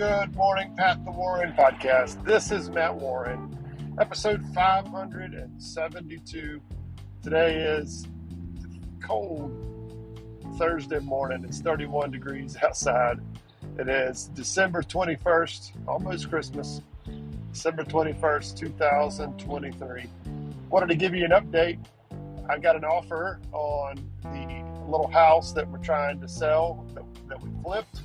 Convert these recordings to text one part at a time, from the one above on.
Good morning, Pat the Warren podcast. This is Matt Warren, episode 572. Today is cold Thursday morning. It's 31 degrees outside. It is December 21st, almost Christmas, December 21st, 2023. Wanted to give you an update. I got an offer on the little house that we're trying to sell that we flipped.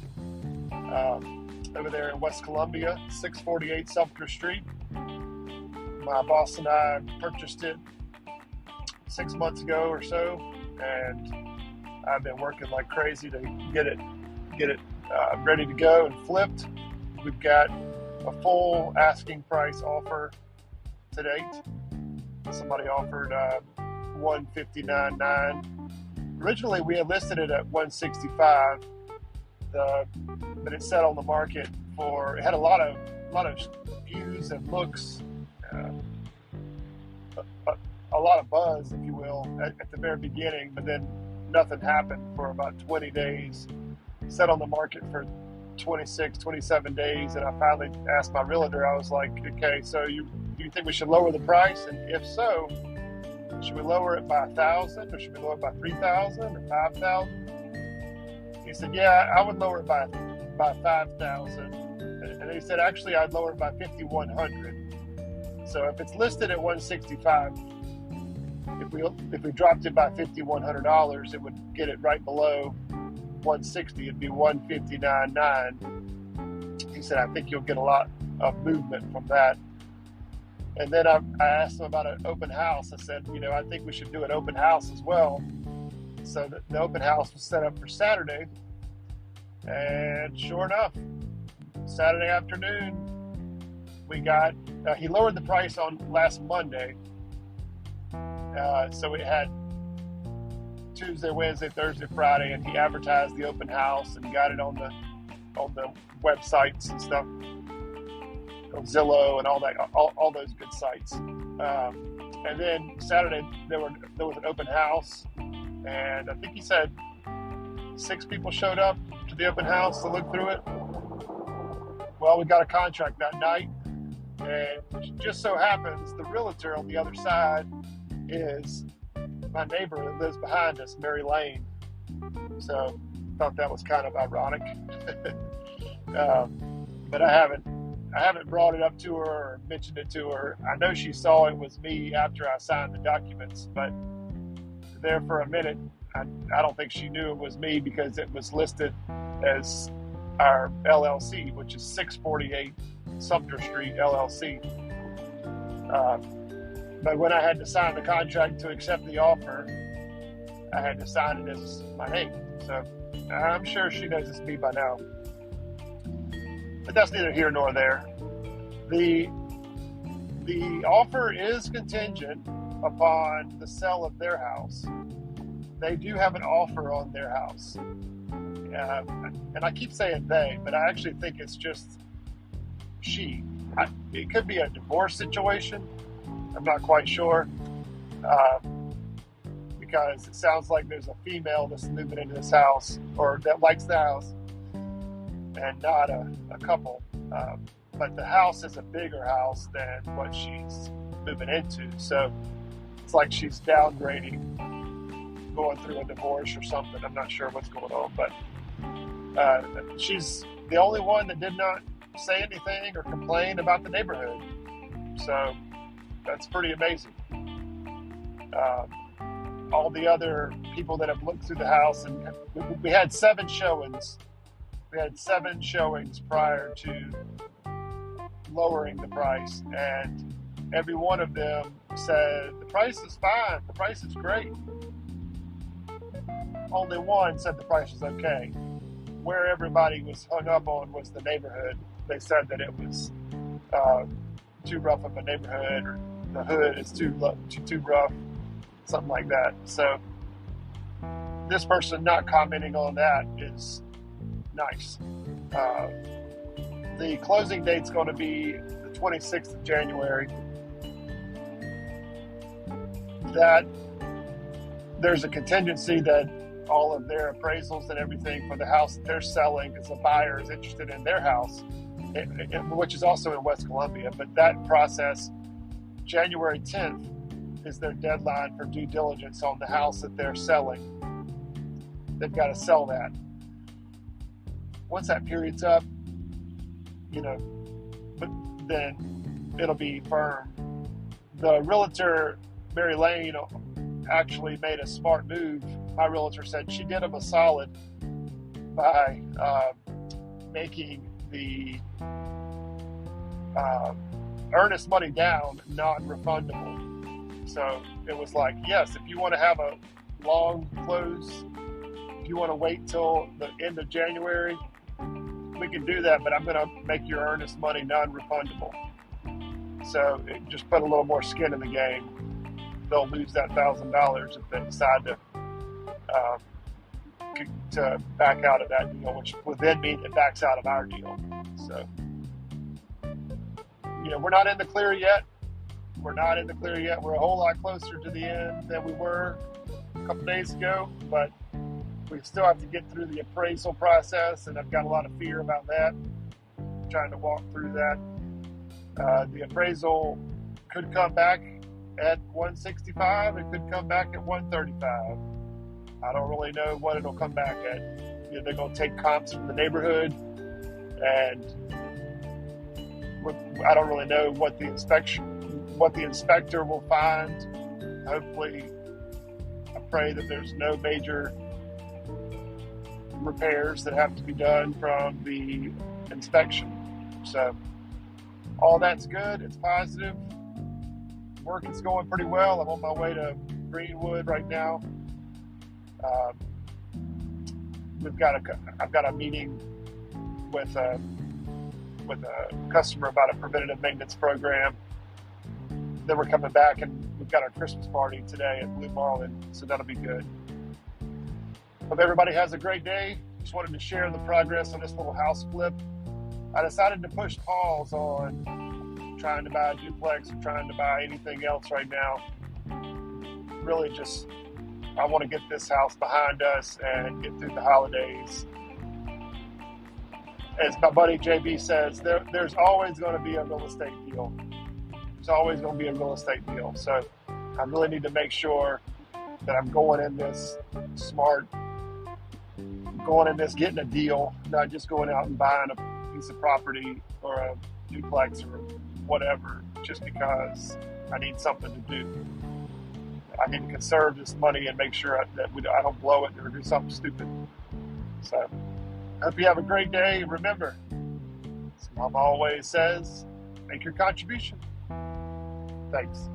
Over there in West Columbia, 648 Sumter Street. My boss and I purchased it 6 months ago or so, and I've been working like crazy to get it ready to go and flipped. We've got a full asking price offer to date. Somebody offered $159,900. Originally, we had listed it at $165,000. But it sat on the market it had a lot of views and looks, a lot of buzz, if you will, at the very beginning, but then nothing happened for about 20 days. Sat on the market for 26, 27 days, and I finally asked my realtor, I was like, okay, so do you think we should lower the price? And if so, should we lower it by $1,000, or should we lower it by $3,000 or $5,000? He said, yeah, I would lower it by $5,000. And he said, actually, I'd lower it by $5,100. So if it's listed at $165,000, if we dropped it by $5,100, it would get it right below $160,000. It'd be $159,900. He said, I think you'll get a lot of movement from that. And then I asked him about an open house. I said, I think we should do an open house as well. So the open house was set up for Saturday, and sure enough, Saturday afternoon, he lowered the price on last Monday. So we had Tuesday, Wednesday, Thursday, Friday, and he advertised the open house and got it on the websites and stuff, on Zillow and all that, all those good sites. And then Saturday there was an open house. And I think he said 6 people showed up to the open house to look through it. Well, we got a contract that night. And it just so happens the realtor on the other side is my neighbor that lives behind us, Mary Lane. So I thought that was kind of ironic. But I haven't brought it up to her or mentioned it to her. I know she saw it was me after I signed the documents, but there for a minute, I don't think she knew it was me because it was listed as our LLC, which is 648 Sumter Street LLC. But when I had to sign the contract to accept the offer, I had to sign it as my name. So I'm sure she knows it's me by now. But that's neither here nor there. The offer is contingent upon the sale of their house. They do have an offer on their house. And I keep saying they, but I actually think it's just she. It could be a divorce situation. I'm not quite sure. Because it sounds like there's a female that's moving into this house, or that likes the house, and not a couple. But the house is a bigger house than what she's moving into. So it's like she's downgrading, going through a divorce or something. I'm not sure what's going on, but she's the only one that did not say anything or complain about the neighborhood. So that's pretty amazing. All the other people that have looked through the house, and we had 7 showings. We had 7 showings prior to lowering the price, and every one of them said the price is fine, the price is great. Only one said the price is okay. Where everybody was hung up on was the neighborhood. They said that it was too rough of a neighborhood, or the hood is too rough, something like that. So this person not commenting on that is nice. The closing date's going to be the 26th of January. That there's a contingency that all of their appraisals and everything for the house that they're selling, because the buyer is interested in their house, which is also in West Columbia. But that process, January 10th, is their deadline for due diligence on the house that they're selling. They've got to sell that. Once that period's up, but then it'll be firm. The realtor, Mary Lane, actually made a smart move. My realtor said she did them a solid by making the earnest money down non-refundable. So it was like, yes, if you want to have a long close, if you want to wait till the end of January, we can do that, but I'm going to make your earnest money non-refundable. So it just put a little more skin in the game. They'll lose that $1,000 if they decide to back out of that deal, which would then mean it backs out of our deal. So, we're not in the clear yet. We're a whole lot closer to the end than we were a couple days ago, but we still have to get through the appraisal process, and I've got a lot of fear about that. I'm trying to walk through that. The appraisal could come back at 165. It could come back at 135. I don't really know what it'll come back at. They're going to take comps from the neighborhood, and I don't really know what the inspector will find. Hopefully, I pray that there's no major repairs that have to be done from the inspection. So all that's good. It's positive. Work is going pretty well. I'm on my way to Greenwood right now. I've got a meeting with a customer about a preventative maintenance program. Then we're coming back, and we've got our Christmas party today at Blue Marlin, so that'll be good. Hope everybody has a great day. Just wanted to share the progress on this little house flip. I decided to push pause on trying to buy a duplex or trying to buy anything else right now. Really just, I want to get this house behind us and get through the holidays. As my buddy JB says, there's always going to be a real estate deal. There's always going to be a real estate deal. So I really need to make sure that I'm going in this smart, going in this getting a deal, not just going out and buying a piece of property or a duplex or whatever just because I need something to do. I need to conserve this money and make sure that I don't blow it or do something stupid. So I hope you have a great day. Remember, as Mom always says, make your contribution. Thanks.